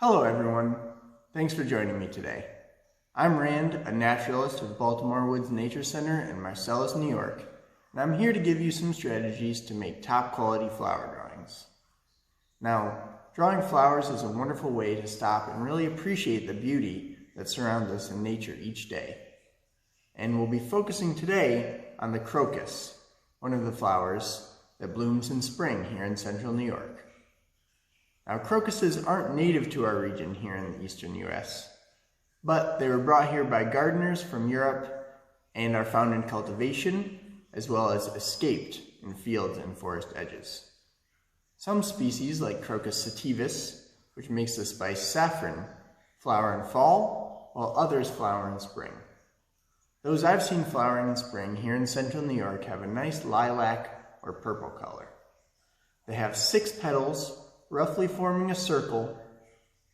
Hello everyone, thanks for joining me today. I'm Rand, a naturalist with Baltimore Woods Nature Center in Marcellus, New York, and I'm here to give you some strategies to make top quality flower drawings. Now, drawing flowers is a wonderful way to stop and really appreciate the beauty that surrounds us in nature each day. And we'll be focusing today on the crocus, one of the flowers that blooms in spring here in central New York. Now, crocuses aren't native to our region here in the eastern U.S., but they were brought here by gardeners from Europe and are found in cultivation, as well as escaped in fields and forest edges. Some species, like Crocus sativus, which makes the spice saffron, flower in fall, while others flower in spring. Those I've seen flowering in spring here in central New York have a nice lilac or purple color. They have 6 petals, roughly forming a circle,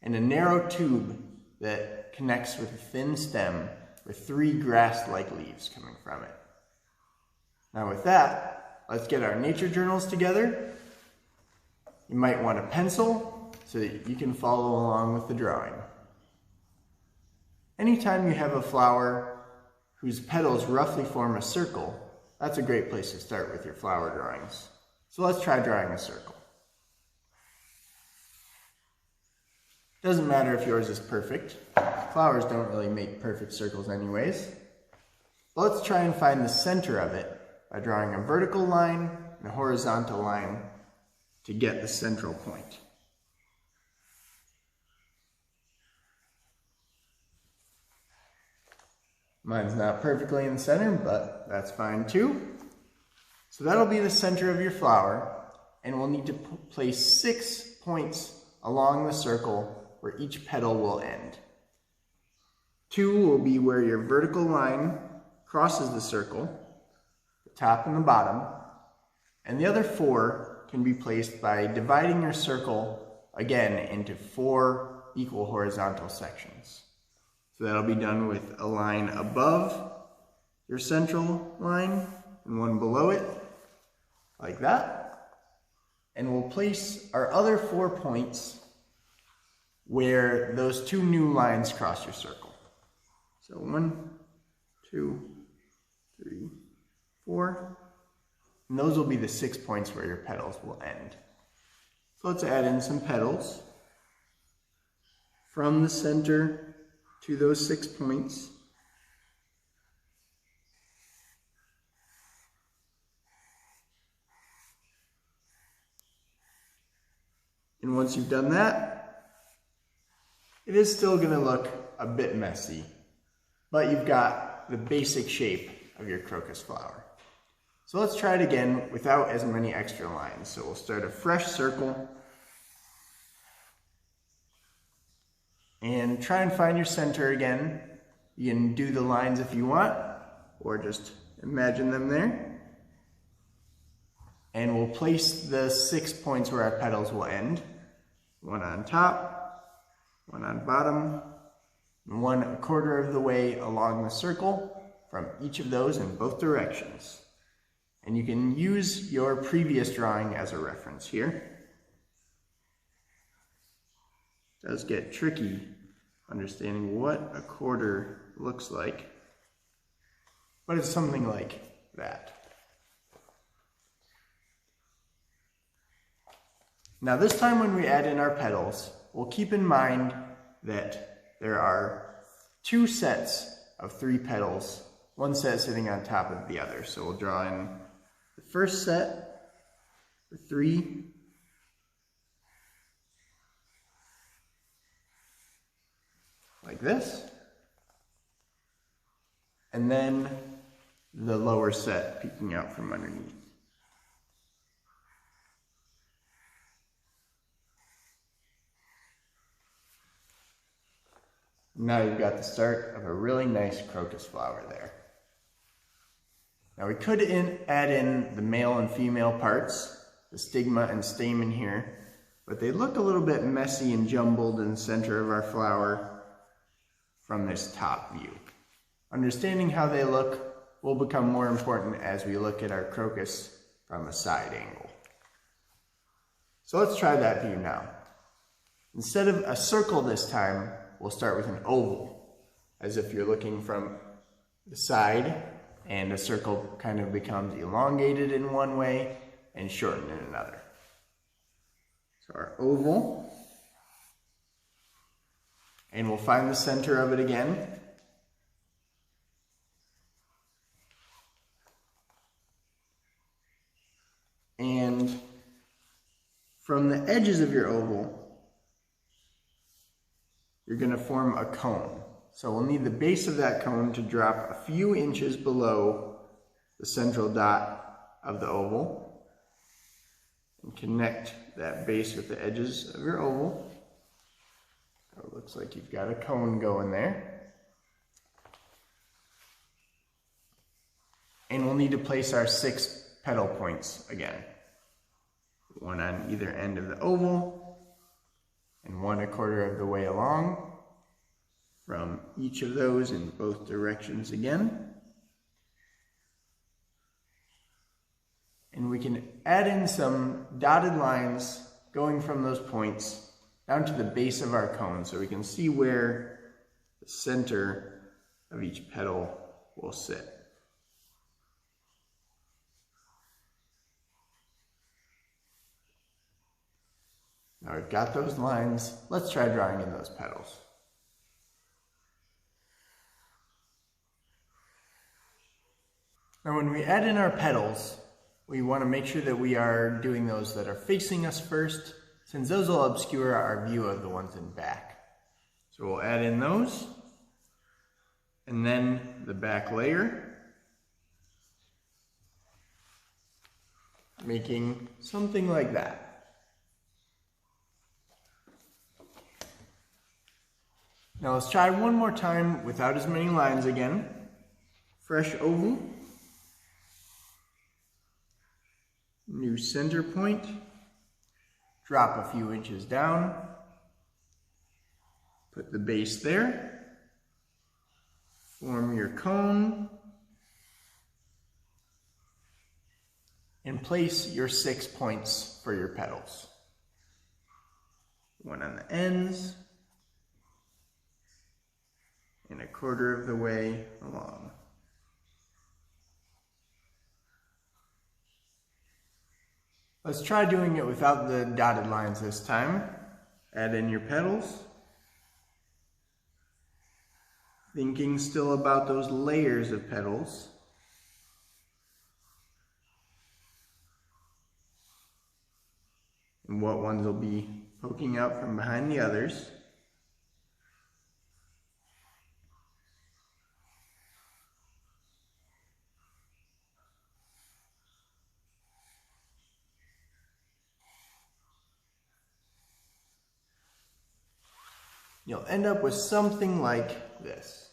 and a narrow tube that connects with a thin stem with 3 grass-like leaves coming from it. Now with that, let's get our nature journals together. You might want a pencil so that you can follow along with the drawing. Anytime you have a flower whose petals roughly form a circle, that's a great place to start with your flower drawings. So let's try drawing a circle. Doesn't matter if yours is perfect. Flowers don't really make perfect circles anyways. But let's try and find the center of it by drawing a vertical line and a horizontal line to get the central point. Mine's not perfectly in the center, but that's fine too. So that'll be the center of your flower, and we'll need to place 6 points along the circle where each petal will end. 2 will be where your vertical line crosses the circle, the top and the bottom, and the other 4 can be placed by dividing your circle again into 4 equal horizontal sections. So that'll be done with a line above your central line and one below it, like that. And we'll place our other 4 points where those 2 new lines cross your circle. So 1, 2, 3, 4. And those will be the 6 points where your petals will end. So let's add in some petals from the center to those 6 points. And once you've done that, it is still going to look a bit messy, but you've got the basic shape of your crocus flower. So let's try it again without as many extra lines. So we'll start a fresh circle and try and find your center again. You can do the lines if you want, or just imagine them there. And we'll place the 6 points where our petals will end. 1 on top, 1 on bottom, and 1 1/4 of the way along the circle from each of those in both directions. And you can use your previous drawing as a reference here. It does get tricky understanding what 1/4 looks like, but it's something like that. Now this time when we add in our petals, we'll keep in mind that there are 2 sets of 3 petals, 1 set sitting on top of the other. So we'll draw in the first set for 3, like this, and then the lower set peeking out from underneath. Now you've got the start of a really nice crocus flower there. Now we could add in the male and female parts, the stigma and stamen here, but they look a little bit messy and jumbled in the center of our flower from this top view. Understanding how they look will become more important as we look at our crocus from a side angle. So let's try that view now. Instead of a circle this time, we'll start with an oval, as if you're looking from the side, and a circle kind of becomes elongated in one way and shortened in another. So our oval, and we'll find the center of it again. And from the edges of your oval, you're going to form a cone. So we'll need the base of that cone to drop a few inches below the central dot of the oval and connect that base with the edges of your oval. So it looks like you've got a cone going there. And we'll need to place our 6 petal points again. One on either end of the oval and one 1/4 of the way along from each of those in both directions again. And we can add in some dotted lines going from those points down to the base of our cone so we can see where the center of each petal will sit. Now we've got those lines, let's try drawing in those petals. Now when we add in our petals, we want to make sure that we are doing those that are facing us first, since those will obscure our view of the ones in back. So we'll add in those, and then the back layer, making something like that. Now let's try one more time without as many lines again. Fresh oval. New center point. Drop a few inches down. Put the base there. Form your cone. And place your 6 points for your petals. One on the ends. And 1/4 of the way along. Let's try doing it without the dotted lines this time. Add in your petals. Thinking still about those layers of petals. And what ones will be poking out from behind the others. You'll end up with something like this.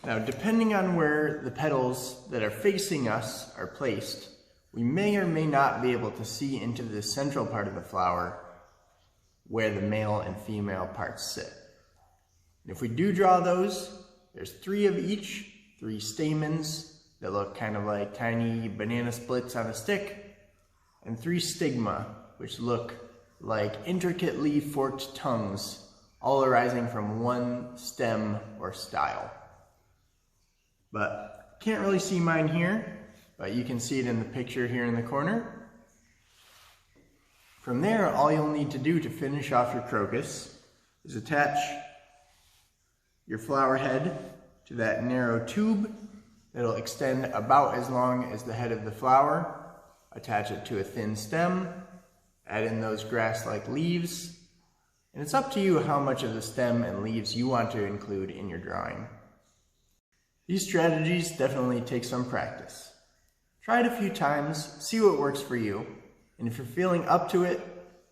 Now, depending on where the petals that are facing us are placed, we may or may not be able to see into the central part of the flower where the male and female parts sit. And if we do draw those, there's 3 of each, 3 stamens that look kind of like tiny banana splits on a stick, and 3 stigma, which look like intricately forked tongues, all arising from one stem or style. But can't really see mine here, but you can see it in the picture here in the corner. From there, all you'll need to do to finish off your crocus is attach your flower head to that narrow tube that'll extend about as long as the head of the flower, attach it to a thin stem, add in those grass-like leaves, and it's up to you how much of the stem and leaves you want to include in your drawing. These strategies definitely take some practice. Try it a few times, see what works for you, and if you're feeling up to it,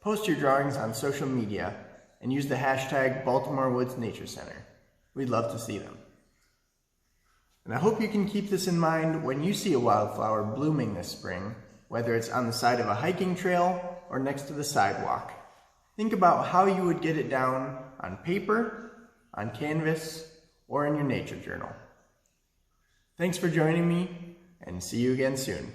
post your drawings on social media and use the hashtag Baltimore Woods Nature Center. We'd love to see them. And I hope you can keep this in mind when you see a wildflower blooming this spring, whether it's on the side of a hiking trail or next to the sidewalk. Think about how you would get it down on paper, on canvas, or in your nature journal. Thanks for joining me, and see you again soon.